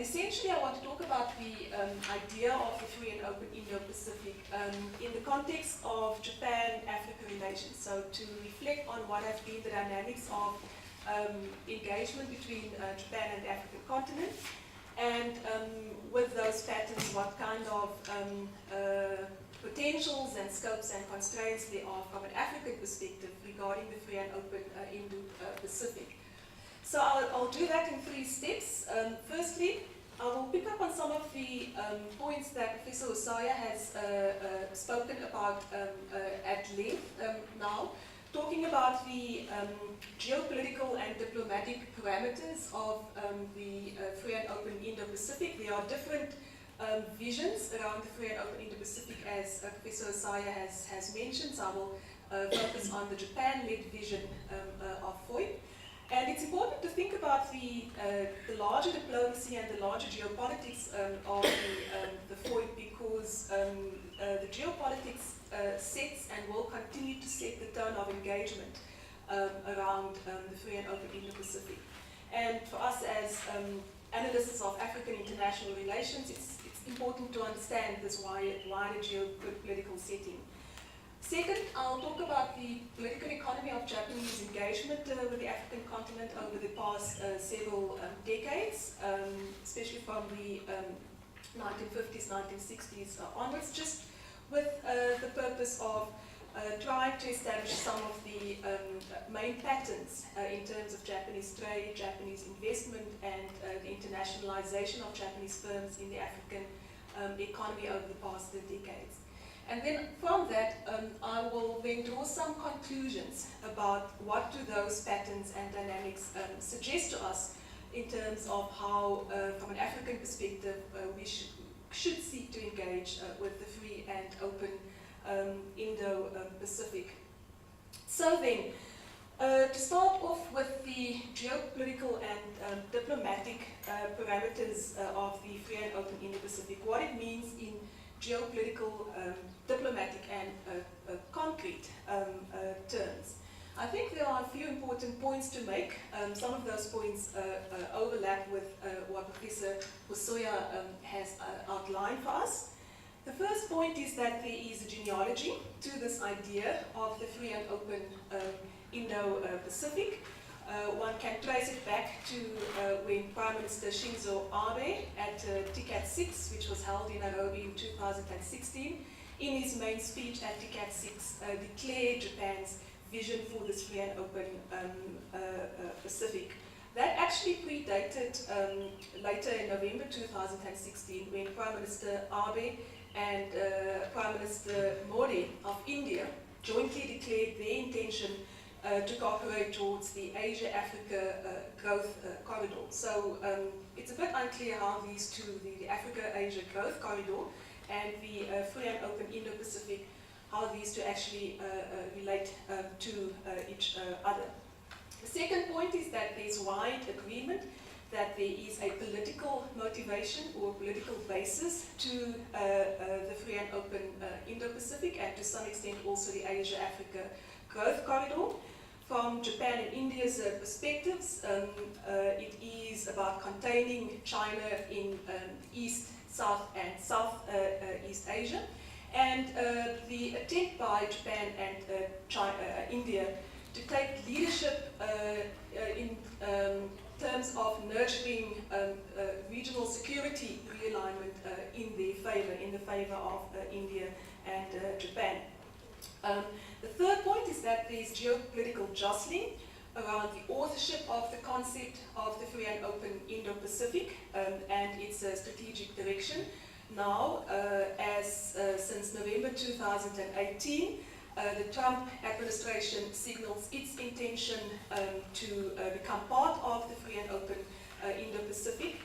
essentially I want to talk about the idea of the free and open Indo-Pacific in the context of Japan-Africa relations. So to reflect on what have been the dynamics of engagement between Japan and the African continent, and with those patterns, what kind of potentials and scopes and constraints there are from an African perspective regarding the free and open Indo-Pacific. So I'll do that in 3 steps. Firstly, I will pick up on some of the points that Professor Osaya has spoken about at length now, talking about the geopolitical and diplomatic parameters of the free and open Indo-Pacific. There are different visions around the free and open Indo-Pacific, as Professor Osaya has mentioned. So I will focus on the Japan-led vision of FOI. And it's important to think about the larger diplomacy and the larger geopolitics of the FOI, because the geopolitics sets and will continue to set the tone of engagement around the free and open Indo-Pacific. And for us as analysts of African international relations, it's important to understand this wider geopolitical setting. Second, I'll talk about the political economy of Japanese engagement with the African continent over the past several decades, especially from the 1950s, 1960s onwards, just with the purpose of trying to establish some of the main patterns in terms of Japanese trade, Japanese investment, and the internationalization of Japanese firms in the African economy over the past decades. And then from that, I will then draw some conclusions about what do those patterns and dynamics suggest to us in terms of how, from an African perspective, we should seek to engage with the free and open Indo-Pacific. So then, to start off with the geopolitical and diplomatic parameters of the free and open Indo-Pacific, what it means in geopolitical, diplomatic, and concrete terms. I think there are a few important points to make. Some of those points overlap with what Professor Hosoya has outlined for us. The first point is that there is a genealogy to this idea of the free and open Indo-Pacific. One can trace it back to when Prime Minister Shinzo Abe at TICAD 6, which was held in Nairobi in 2016, in his main speech at TICAD 6 declared Japan's vision for this free and open Pacific. That actually predated later in November 2016 when Prime Minister Abe and Prime Minister Modi of India jointly declared their intention to cooperate towards the Asia-Africa growth corridor. So it's a bit unclear how these two, the Africa-Asia growth corridor and the free and open Indo-Pacific, how these two actually relate to each other. The second point is that there's wide agreement that there is a political motivation or political basis to the free and open Indo-Pacific, and to some extent also the Asia-Africa growth corridor. From Japan and India's perspectives, it is about containing China in East, South, and Southeast Asia, and the attempt by Japan and India to take leadership in terms of nurturing regional security realignment in the favor of India and Japan. The third point is that there is geopolitical jostling around the authorship of the concept of the free and open Indo-Pacific and its strategic direction. Now, since November 2018, the Trump administration signals its intention to become part of the free and open Indo-Pacific.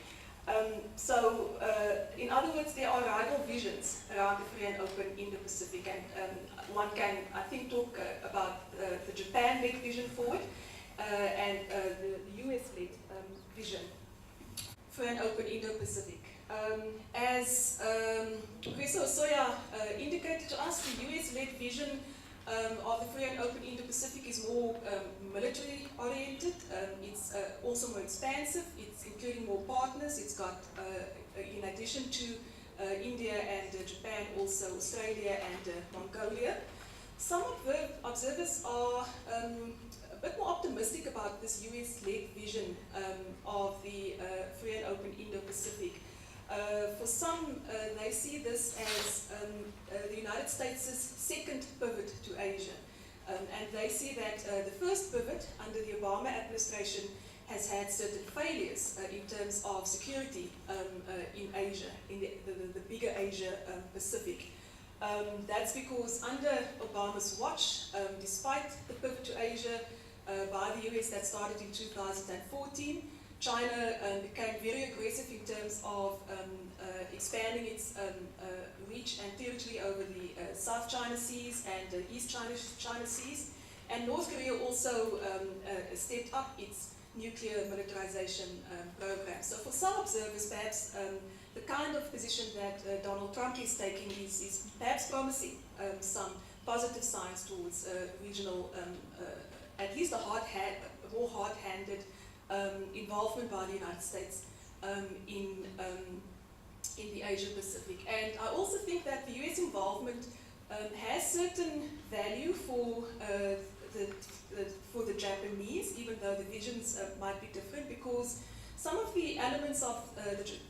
In other words, there are rival visions around the free and open Indo-Pacific, and one can, I think, talk about the Japan-led vision for it and the US-led vision for an open Indo-Pacific. As Professor Osoya indicated to us, the US-led vision of the free and open Indo-Pacific is more military oriented. It's also more expansive. It's including more partners. It's got addition to India and Japan, also Australia and Mongolia. Some observers are a bit more optimistic about this US-led vision of the free and open Indo-Pacific. For some, they see this as the United States' second pivot to Asia. And they see that the first pivot under the Obama administration has had certain failures in terms of security in Asia, in the bigger Asia Pacific. That's because under Obama's watch, despite the pivot to Asia by the US that started in 2014, China became very aggressive in terms of expanding its reach and territory over the South China Seas and East China Seas. And North Korea also stepped up its nuclear militarization program. So for some observers, perhaps the kind of position that Donald Trump is taking is perhaps promising some positive signs towards regional, at least a more hard-handed involvement by the United States in the Asia Pacific. And I also think that the US involvement has certain value for the Japanese, even though the visions might be different, because some of the elements of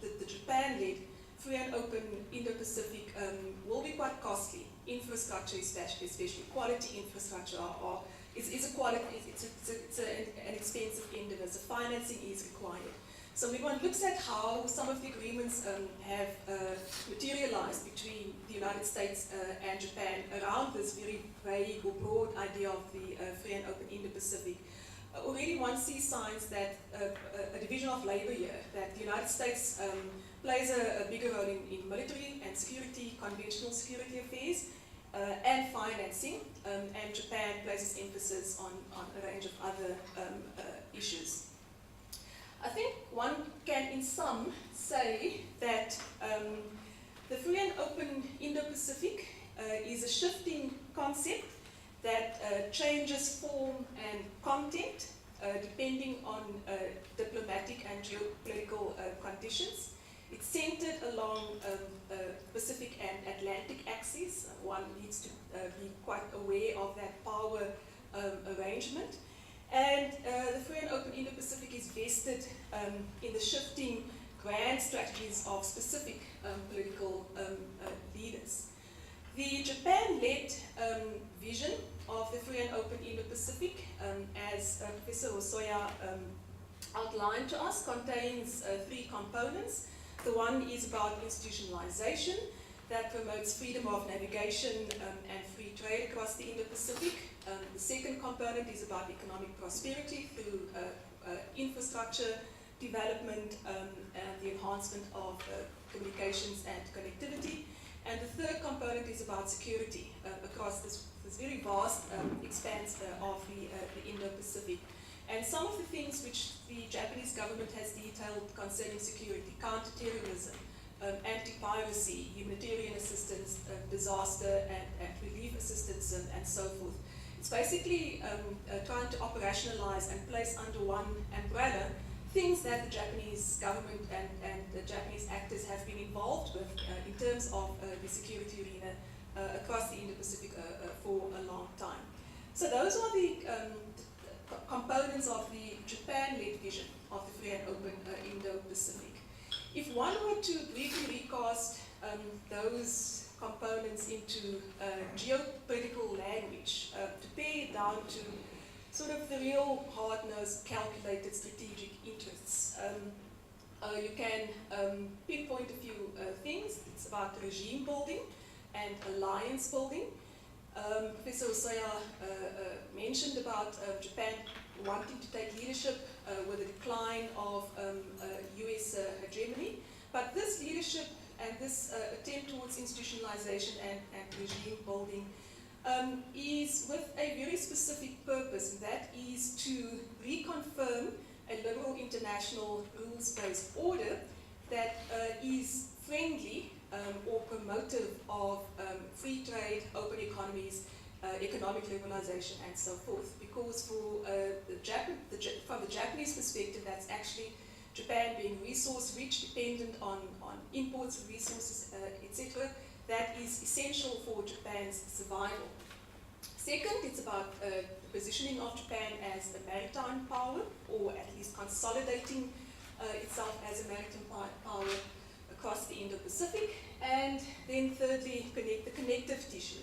the Japan-led free and open Indo-Pacific will be quite costly. Infrastructure, especially quality infrastructure, is an expensive endeavor. So financing is required. So when one looks at how some of the agreements have materialized between the United States and Japan around this very vague or broad idea of the free and open Indo-Pacific, already one sees signs that a division of labor here, that the United States plays a bigger role in military and security, conventional security affairs, and financing, and Japan places emphasis on a range of other issues. I think one can, in sum, say that the free and open Indo-Pacific is a shifting concept that changes form and content depending on diplomatic and geopolitical conditions. It's centered along Pacific and Atlantic axes. One needs to be quite aware of that power arrangement. And the free and open Indo-Pacific is vested in the shifting grand strategies of specific political leaders. The Japan-led vision of the free and open Indo-Pacific, as Professor Osoya outlined to us, contains three components. The one is about institutionalization that promotes freedom of navigation and free trade across the Indo-Pacific. The second component is about economic prosperity through infrastructure development and the enhancement of communications and connectivity. And the third component is about security across this very vast expanse of the Indo-Pacific. And some of the things which the Japanese government has detailed concerning security: counterterrorism, anti-piracy, humanitarian assistance, disaster and relief assistance, and so forth. It's basically trying to operationalize and place under one umbrella things that the Japanese government and the Japanese actors have been involved with in terms of the security arena across the Indo-Pacific for a long time. So those are the components of the Japan-led vision of the free and open Indo-Pacific. If one were to briefly recast those components into geopolitical language, to pare it down to sort of the real hard-nosed, calculated strategic interests, you can pinpoint a few things. It's about regime building and alliance building. Professor Osoya mentioned about Japan wanting to take leadership with the decline of US hegemony, but this leadership and this attempt towards institutionalization and regime building is with a very specific purpose, and that is to reconfirm a liberal international rules-based order that is friendly or promotive of free trade, open economies, economic liberalization, and so forth. Because for from the Japanese perspective, that's actually Japan being resource rich, dependent on imports of resources, etc., that is essential for Japan's survival. Second, it's about the positioning of Japan as a maritime power, or at least consolidating itself as a maritime power across the Indo-Pacific. And then thirdly, the connective tissue,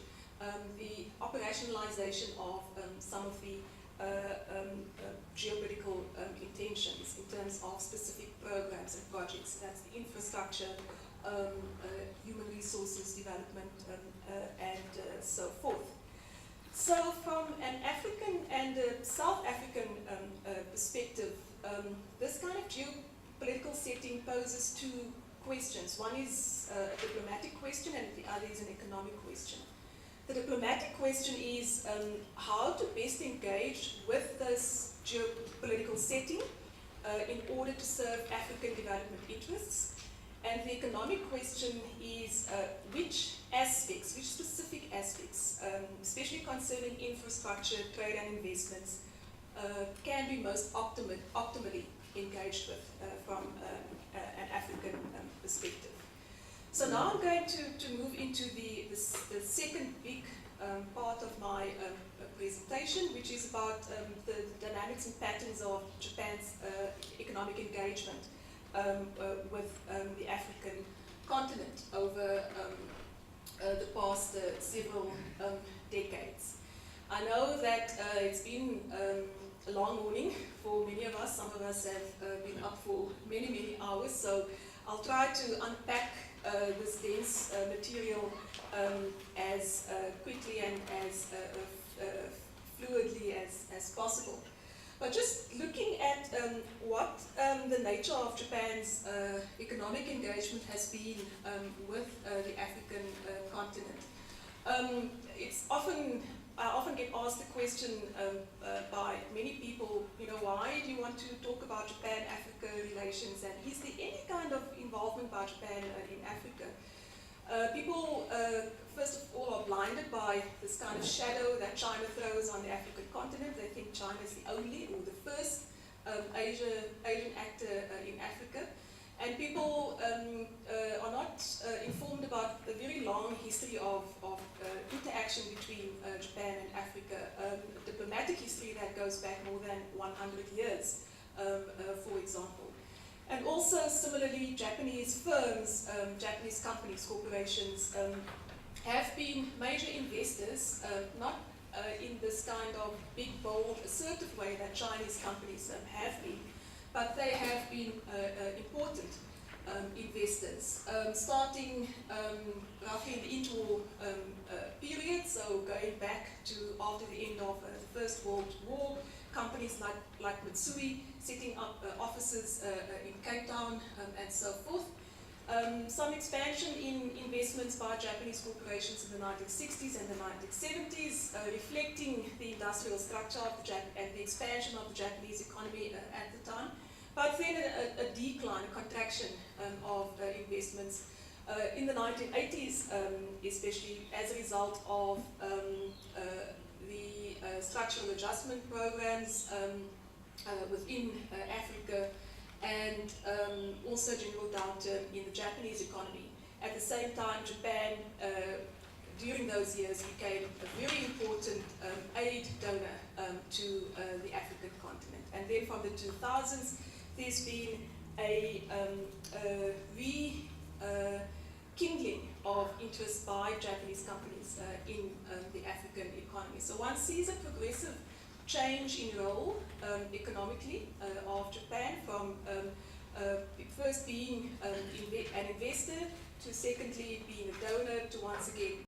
the operationalization of some of the geopolitical intentions in terms of specific programs and projects. That's the infrastructure, human resources development, and so forth. So from an African and a South African perspective, this kind of geopolitical setting poses two questions. One is a diplomatic question and the other is an economic question. The diplomatic question is how to best engage with this geopolitical setting in order to serve African development interests. And the economic question is which specific aspects, especially concerning infrastructure, trade and investments, can be most optimally engaged with from an African perspective. So now I'm going to move into the second big part of my presentation, which is about the dynamics and patterns of Japan's economic engagement with the African continent over the past several decades. I know that it's been a long morning for many of us. Some of us have been up for many, many hours, so I'll try to unpack this dense material as quickly and as fluidly as possible. But just looking at what the nature of Japan's economic engagement has been with the African continent. I often get asked the question by many people, why do you want to talk about Japan-Africa relations, and is there any kind of involvement by Japan in Africa? People, first of all, are blinded by this kind of shadow that China throws on the African continent. They think China is the only or the first Asian actor in Africa. And people are not informed about the very long history of interaction between Japan and Africa, diplomatic history that goes back more than 100 years, for example. And also, similarly, Japanese firms, Japanese companies, corporations, have been major investors, not in this kind of big, bold, assertive way that Chinese companies have been, but they have been important investors, starting roughly in the interwar period, so going back to after the end of the First World War. Companies like Mitsui setting up offices in Cape Town and so forth. Some expansion in investments by Japanese corporations in the 1960s and the 1970s, reflecting the industrial structure of and the expansion of the Japanese economy at the time. But then a decline, a contraction of investments in the 1980s, especially as a result of the structural adjustment programs within Africa, and also general downturn in the Japanese economy. At the same time, Japan, during those years, became a very important aid donor to the African continent. And then from the 2000s, there's been a rekindling of interest by Japanese companies in the African economy. So one sees a progressive change in role economically of Japan, from first being an investor to secondly being a donor to once again